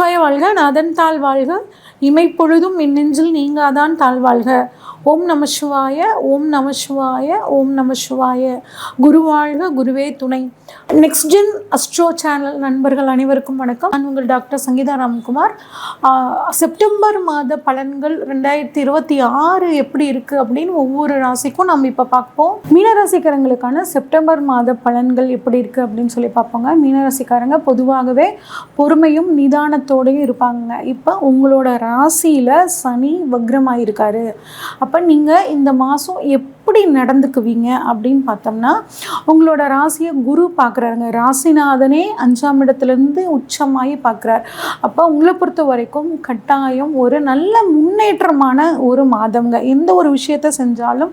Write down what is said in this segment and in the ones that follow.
நமச்சிவாய வாழ்க, நாதன் தாழ் வாழ்க, இமைப்பொழுதும் மின்னெஞ்சில் நீங்காதான் தாழ்வாழ்க. ஓம் நம சிவாய, ஓம் நம சிவாய, ஓம் நம சிவாய. குரு வாழ்க, குருவே துணை. நெக்ஸ்ட் ஜென் அஸ்ட்ரோ சேனல் நண்பர்கள் அனைவருக்கும் வணக்கம். நான் உங்கள் டாக்டர் சங்கீதா ராம்குமார். செப்டம்பர் மாத பலன்கள் 2026 எப்படி இருக்குது அப்படின்னு ஒவ்வொரு ராசிக்கும் நம்ம இப்போ பார்ப்போம். மீனராசிக்காரங்களுக்கான செப்டம்பர் மாத பலன்கள் எப்படி இருக்குது அப்படின்னு சொல்லி பார்ப்போங்க. மீனராசிக்காரங்க பொதுவாகவே பொறுமையும் நிதானத்தோடையும் இருப்பாங்க. இப்போ உங்களோட ராசியில் சனி வக்ரமாயிருக்காரு. அப்போ நீங்கள் இந்த மாதம் எப்படி நடந்துக்குவீங்க அப்படின்னு பார்த்தோம்னா, உங்களோட ராசியை குரு பார்க்குறாருங்க. ராசிநாதனே 5ஆம் இடத்துலேருந்து உச்சமாகி பார்க்குறார். அப்போ உங்களை பொறுத்த வரைக்கும் கட்டாயம் ஒரு நல்ல முன்னேற்றமான ஒரு மாதங்க. எந்த ஒரு விஷயத்த செஞ்சாலும்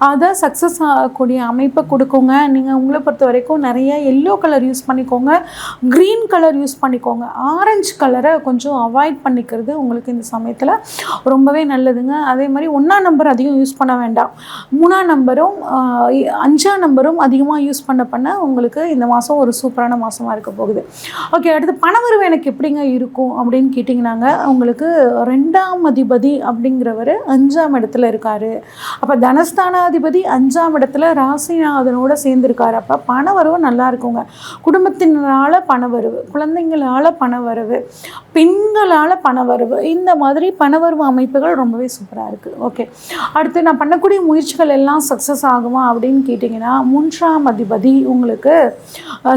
அதை சக்ஸஸ் ஆகக்கூடிய அமைப்பை கொடுக்குங்க. நீங்கள் உங்களை பொறுத்த வரைக்கும் நிறைய எல்லோ கலர் யூஸ் பண்ணிக்கோங்க, க்ரீன் கலர் யூஸ் பண்ணிக்கோங்க, ஆரஞ்சு கலரை கொஞ்சம் அவாய்ட் பண்ணிக்கிறது உங்களுக்கு இந்த சமயத்தில் ரொம்பவே நல்லதுங்க. அதே மாதிரி 1ஆம் நம்பர் அதிகம் யூஸ் பண்ண வேண்டாம். 3ஆம் நம்பரும் 5ஆம் நம்பரும் அதிகமாக யூஸ் பண்ண உங்களுக்கு இந்த மாதம் ஒரு சூப்பரான மாதமாக இருக்க போகுது. ஓகே, அடுத்து பணவரவு எனக்கு எப்படிங்க இருக்கும் அப்படின்னு கேட்டிங்கன்னாங்க, உங்களுக்கு 2ஆம் அதிபதி அப்படிங்கிறவர் 5ஆம் இடத்துல இருக்கார். அப்போ தனஸ்தானாதிபதி 5ஆம் இடத்துல ராசிநாதனோட சேர்ந்துருக்காரு. அப்போ பணவரவு நல்லா இருக்குங்க. குடும்பத்தினரால் பணவரவு, குழந்தைங்களால் பணவரவு, பெண்களால் பணவரவு, இந்த மாதிரி பணவரவு அமைப்புகள் ரொம்பவே சூப்பராக இருக்குது. ஓகே, அடுத்து நான் பண்ணக்கூடிய முயற்சிகள் எல்லாம் சக்ஸஸ் ஆகுமா அப்படின்னு கேட்டிங்கன்னா, 3ஆம் அதிபதி உங்களுக்கு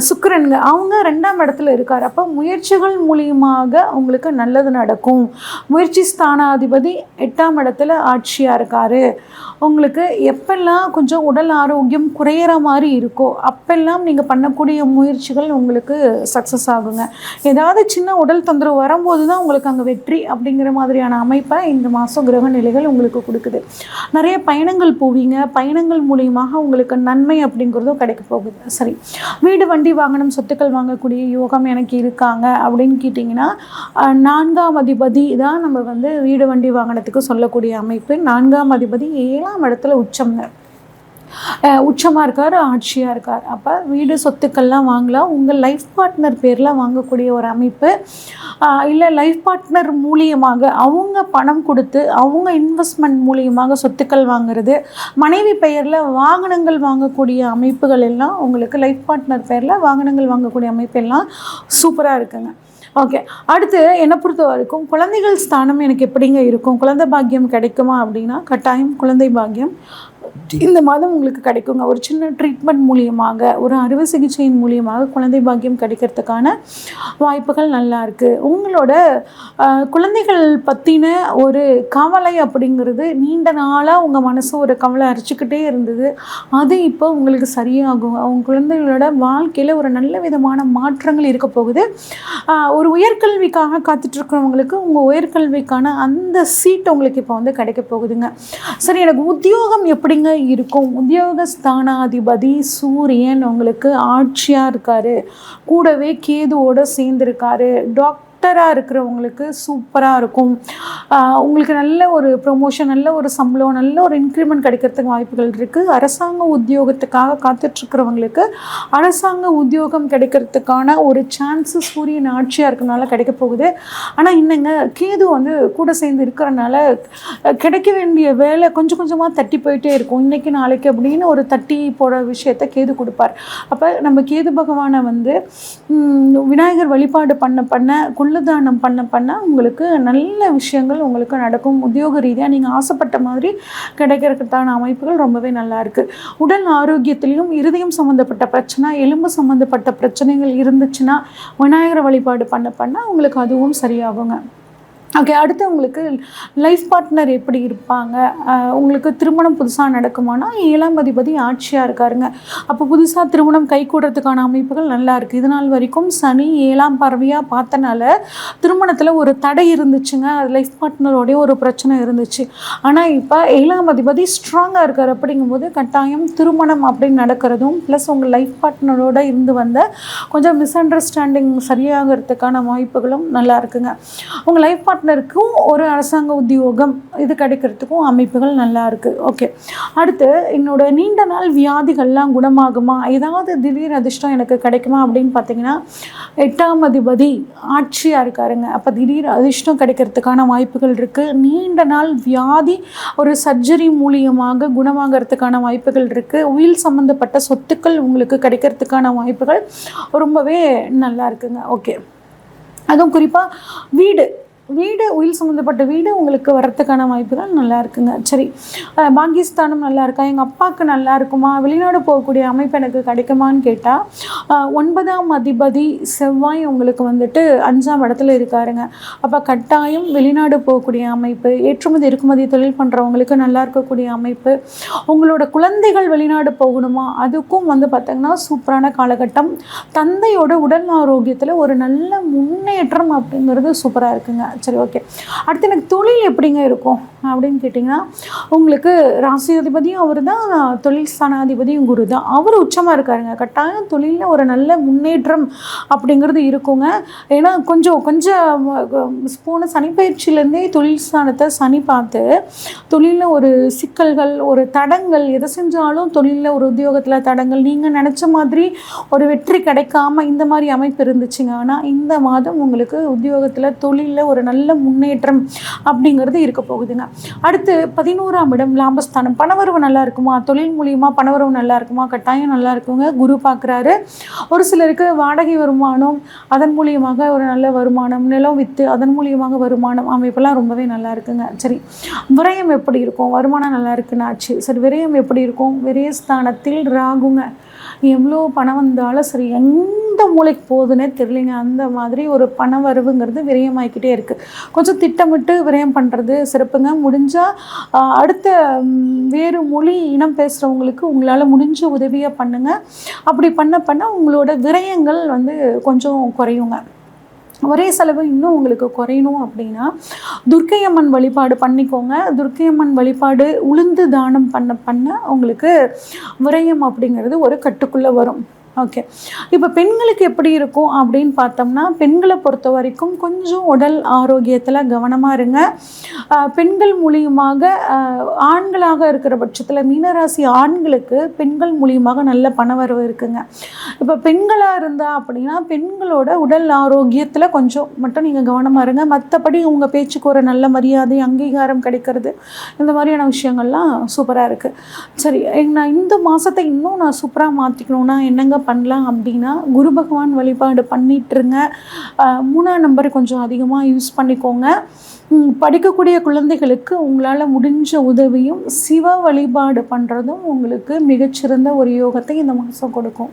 சுக்கிரனுங்க, அவங்க 2ஆம் இடத்துல இருக்கார். அப்போ முயற்சிகள் மூலியமாக உங்களுக்கு நல்லது நடக்கும். முயற்சி ஸ்தானாதிபதி 8ஆம் இடத்துல ஆட்சியாக இருக்கார். உங்களுக்கு எப்பெல்லாம் கொஞ்சம் உடல் ஆரோக்கியம் குறையிற மாதிரி இருக்கோ அப்பெல்லாம் நீங்கள் பண்ணக்கூடிய முயற்சிகள் உங்களுக்கு சக்ஸஸ் ஆகுங்க. ஏதாவது சின்ன உடல் தொந்தரவு வரும்போது தான் உங்களுக்கு அங்கே வெற்றி அப்படிங்கிற மாதிரியான அமைப்பை இந்த மாதம் கிரக நிலைகள் உங்களுக்கு கொடுக்குது. நிறைய பயணங்கள் போவீங்க. பயணங்கள் மூலியமாக உங்களுக்கு நன்மை அப்படிங்கிறதும் கிடைக்க போகுது. சரி, வீடு வண்டி வாகனம் சொத்துக்கள் வாங்கக்கூடிய யோகம் எனக்கு இருக்காங்க அப்படின்னு கேட்டிங்கன்னா, 4ஆம் அதிபதி தான் நம்ம வீடு வண்டி வாகனத்துக்கு சொல்லக்கூடிய அமைப்பு. 4ஆம் அதிபதி 7ஆம் இடத்துல உச்சமாக இருக்கார், ஆட்சியாக இருக்கார். அப்போ வீடு சொத்துக்கள்லாம் வாங்கலாம். உங்கள் லைஃப் பார்ட்னர் பேரில் வாங்கக்கூடிய ஒரு அமைப்பு, இல்லை லைஃப் பார்ட்னர் மூலியமாக அவங்க பணம் கொடுத்து அவங்க இன்வெஸ்ட்மெண்ட் மூலியமாக சொத்துக்கள் வாங்குறது, மனைவி பெயரில் வாகனங்கள் வாங்கக்கூடிய அமைப்புகள் எல்லாம் உங்களுக்கு லைஃப் பார்ட்னர் பேரில் வாகனங்கள் வாங்கக்கூடிய அமைப்பு எல்லாம் சூப்பராக இருக்குங்க. ஓகே, அடுத்து என்னை பொறுத்த வரைக்கும் குழந்தைகள் ஸ்தானம் எனக்கு எப்படிங்க இருக்கும், குழந்தை பாக்கியம் கிடைக்குமா அப்படின்னா, கட்டாயம் குழந்தை பாக்கியம் இந்த மாதம் உங்களுக்கு கிடைக்குங்க. ஒரு சின்ன ட்ரீட்மெண்ட் மூலியமாக, ஒரு அறுவை சிகிச்சையின் மூலியமாக குழந்தை பாக்கியம் கிடைக்கிறதுக்கான வாய்ப்புகள் நல்லா இருக்குது. உங்களோட குழந்தைகள் பற்றின ஒரு கவலை அப்படிங்கிறது நீண்ட நாளாக உங்கள் மனசு ஒரு கவலை அரைச்சிக்கிட்டே இருந்தது. அது இப்போ உங்களுக்கு சரியாகும். அவங்க குழந்தைகளோட வாழ்க்கையில் ஒரு நல்ல விதமான மாற்றங்கள் இருக்க போகுது. ஒரு உயர்கல்விக்காக காத்துட்ருக்கிறவங்களுக்கு உங்கள் உயர்கல்விக்கான அந்த சீட் உங்களுக்கு இப்போ கிடைக்க போகுதுங்க. சரி, எனக்கு உத்தியோகம் எப்படிங்க இருக்கும்? உத்தியோகஸ்தானாதிபதி சூரியன் உங்களுக்கு ஆட்சியாக இருக்காரு, கூடவே கேதுவோடு சேர்ந்துருக்காரு. டாக்டராக இருக்கிறவங்களுக்கு சூப்பராக இருக்கும். உங்களுக்கு நல்ல ஒரு ப்ரொமோஷன், நல்ல ஒரு சம்பளம், நல்ல ஒரு இன்க்ரிமெண்ட் கிடைக்கிறதுக்கு வாய்ப்புகள் இருக்குது. அரசாங்க உத்தியோகத்துக்காக காத்துட்ருக்கிறவங்களுக்கு அரசாங்க உத்தியோகம் கிடைக்கிறதுக்கான ஒரு சான்ஸு சூரியன் ஆட்சியாக இருக்கிறனால கிடைக்க போகுது. ஆனால் இன்னங்க கேது கூட சேர்ந்து இருக்கிறனால கிடைக்க வேண்டிய வேலை கொஞ்சம் கொஞ்சமாக தட்டி போயிட்டே இருக்கும். இன்றைக்கி நாளைக்கு அப்படின்னு ஒரு தட்டி போகிற விஷயத்தை கேது கொடுப்பார். அப்போ நம்ம கேது பகவானை விநாயகர் வழிபாடு பண்ண குள்ளதானம் பண்ண உங்களுக்கு நல்ல விஷயங்கள் உங்களுக்கு நடக்கும். உத்தியோக ரீதியாக நீங்கள் ஆசைப்பட்ட மாதிரி கிடைக்கிறதுக்கான அமைப்புகள் ரொம்பவே நல்லா இருக்குது. உடல் ஆரோக்கியத்திலையும் இருதயம் சம்மந்தப்பட்ட பிரச்சனை, எலும்பு சம்மந்தப்பட்ட பிரச்சனைகள் இருந்துச்சுன்னா விநாயகர் வழிபாடு பண்ண உங்களுக்கு அதுவும் சரியாகுங்க. ஓகே, அடுத்து உங்களுக்கு லைஃப் பார்ட்னர் எப்படி இருப்பாங்க? உங்களுக்கு திருமணம் புதுசாக நடக்குமானா 7ஆம் அதிபதி ஆட்சியாக இருக்காருங்க. அப்போ புதுசாக திருமணம் கைகூடுறதுக்கான அமைப்புகள் நல்லா இருக்குது. இதனால் வரைக்கும் சனி 7ஆம் பார்வையாக பார்த்தனால திருமணத்தில் ஒரு தடை இருந்துச்சுங்க. லைஃப் பார்ட்னரோடைய ஒரு பிரச்சனை இருந்துச்சு. ஆனால் இப்போ 7ஆம் அதிபதி ஸ்ட்ராங்காக இருக்கார். அப்படிங்கும்போது கட்டாயம் திருமணம் அப்படின்னு நடக்கிறதும் ப்ளஸ் உங்கள் லைஃப் பார்ட்னரோடு இருந்து வந்த கொஞ்சம் மிஸ் அண்டர்ஸ்டாண்டிங் சரியாகிறதுக்கான வாய்ப்புகளும் நல்லா இருக்குங்க. உங்கள் லைஃப் பார்ட்னர் பார்ட்னருக்கும் ஒரு அரசாங்க உத்தியோகம் இது கிடைக்கிறதுக்கும் அமைப்புகள் நல்லா இருக்குது. ஓகே, அடுத்து என்னோட நீண்ட நாள் வியாதிகள்லாம் குணமாகுமா, ஏதாவது திடீர் அதிர்ஷ்டம் எனக்கு கிடைக்குமா அப்படின்னு பார்த்தீங்கன்னா 8ஆம் அதிபதி ஆட்சியாக இருக்காருங்க. அப்போ திடீர் அதிர்ஷ்டம் கிடைக்கிறதுக்கான வாய்ப்புகள் இருக்குது. நீண்ட நாள் வியாதி ஒரு சர்ஜரி மூலியமாக குணமாகறதுக்கான வாய்ப்புகள் இருக்குது. உயில் சம்மந்தப்பட்ட சொத்துக்கள் உங்களுக்கு கிடைக்கிறதுக்கான வாய்ப்புகள் ரொம்பவே நல்லா இருக்குங்க. ஓகே, அதுவும் குறிப்பாக வீடு உயில் சம்மந்தப்பட்ட வீடு உங்களுக்கு வர்றதுக்கான வாய்ப்புகள் நல்லா இருக்குங்க. சரி, பாகிஸ்தானம் நல்லா இருக்கா, எங்கள் அப்பாவுக்கு நல்லா இருக்குமா, வெளிநாடு போகக்கூடிய அமைப்பு எனக்கு கிடைக்குமான்னு கேட்டால் 9ஆம் அதிபதி செவ்வாய் உங்களுக்கு வந்துட்டு 5ஆம் இடத்துல இருக்காருங்க. அப்போ கட்டாயம் வெளிநாடு போகக்கூடிய அமைப்பு, ஏற்றுமதி இறக்குமதி தொழில் பண்ணுறவங்களுக்கு நல்லா இருக்கக்கூடிய அமைப்பு. உங்களோட குழந்தைகள் வெளிநாடு போகணுமா, அதுக்கும் வந்து பார்த்திங்கன்னா சூப்பரான காலகட்டம். தந்தையோட உடல் ஆரோக்கியத்தில் ஒரு நல்ல முன்னேற்றம் அப்படிங்கிறது சூப்பராக இருக்குங்க. சரி, ஓகே, அடுத்து எனக்கு தொழில் எப்படிங்க இருக்கும் அப்படின்னு கேட்டிங்கன்னா உங்களுக்கு ராசி அதிபதியும் அவர் தான், தொழில் ஸ்தானாதிபதியும் குரு தான். அவர் உச்சமாக இருக்காருங்க. கட்டாயம் தொழிலில் ஒரு நல்ல முன்னேற்றம் அப்படிங்கிறது இருக்குங்க. ஏன்னா கொஞ்சம் போன சனிப்பயிற்சியிலேருந்தே தொழில் ஸ்தானத்தை சனி பார்த்து தொழிலில் ஒரு சிக்கல்கள், ஒரு தடங்கள், எதை செஞ்சாலும் தொழிலில் ஒரு உத்தியோகத்தில் தடங்கள், நீங்கள் நினச்ச மாதிரி ஒரு வெற்றி கிடைக்காம இந்த மாதிரி அமைப்பு இருந்துச்சுங்க. ஆனால் இந்த மாதம் உங்களுக்கு உத்தியோகத்தில் தொழிலில் ஒரு நல்ல முன்னேற்றம் அப்படிங்கிறது இருக்க போகுதுங்க. அடுத்து 11ஆம் இடம் லாபஸ்தானம். பணவரவு நல்லா இருக்குமா, தொழில் மூலியமாக பணவரவு நல்லா இருக்குமா, கட்டாயம் நல்லா இருக்குங்க. குரு பார்க்குறாரு. ஒரு சிலருக்கு வாடகை வருமானம், அதன் மூலியமாக ஒரு நல்ல வருமானம், நிலம் விற்று அதன் மூலியமாக வருமானம் அமைப்பெல்லாம் ரொம்பவே நல்லா இருக்குங்க. சரி, விரயம் எப்படி இருக்கும், வருமானம் நல்லா இருக்குன்னு ஆச்சு. சரி, விரயம் எப்படி இருக்கும், விரயஸ்தானத்தில் ராகுங்க. எவ்வளோ பணம் வந்தாலும் சரி எந்த மூளைக்கு போகுதுன்னே தெரியலைங்க. அந்த மாதிரி ஒரு பண வரவுங்கிறது விரயமாகிக்கிட்டே இருக்குது. கொஞ்சம் திட்டமிட்டு விரயம் பண்ணுறது சிறப்புங்க. முடிஞ்சால் அடுத்த வேறு மொழி இனம் பேசுகிறவங்களுக்கு உங்களால் முடிஞ்ச உதவியை பண்ணுங்கள். அப்படி பண்ண உங்களோட விரயங்கள் வந்து கொஞ்சம் குறையுங்க. ஒரே செலவு இன்னும் உங்களுக்கு குறையணும் அப்படின்னா துர்க்கை அம்மன் வழிபாடு பண்ணிக்கோங்க. துர்க்கை அம்மன் வழிபாடு உளுந்து தானம் பண்ண உங்களுக்கு விரயம் அப்படிங்கிறது ஒரு கட்டுக்குள்ளே வரும். ஓகே, இப்போ பெண்களுக்கு எப்படி இருக்கும் அப்படின்னு பார்த்தோம்னா பெண்களை பொறுத்த வரைக்கும் கொஞ்சம் உடல் ஆரோக்கியத்தில் கவனமாக இருங்க. பெண்கள் மூலியமாக ஆண்களாக இருக்கிற பட்சத்தில் மீனராசி ஆண்களுக்கு பெண்கள் மூலியமாக நல்ல பணவரவு இருக்குங்க. இப்போ பெண்களாக இருந்தால் அப்படின்னா பெண்களோட உடல் ஆரோக்கியத்தில் கொஞ்சம் மட்டும் நீங்கள் கவனமாக இருங்க. மற்றபடி உங்கள் பேச்சுக்கு ஒரு நல்ல மரியாதை, அங்கீகாரம் கிடைக்கிறது, இந்த மாதிரியான விஷயங்கள்லாம் சூப்பராக இருக்குது. சரி, நான் இந்த மாதத்தை இன்னும் நான் சூப்பராக மாற்றிக்கணுன்னா என்னங்க பண்ணலாம் அப்படின்னா குரு பகவான் வழிபாடு பண்ணிட்டுருங்க. 3ஆம் நம்பர் கொஞ்சம் அதிகமாக யூஸ் பண்ணிக்கோங்க. படிக்கக்கூடிய குழந்தைகளுக்கு உங்களால் முடிஞ்ச உதவியும் சிவ வழிபாடு பண்ணுறதும் உங்களுக்கு மிகச்சிறந்த ஒரு யோகத்தை இந்த மாதம் கொடுக்கும்.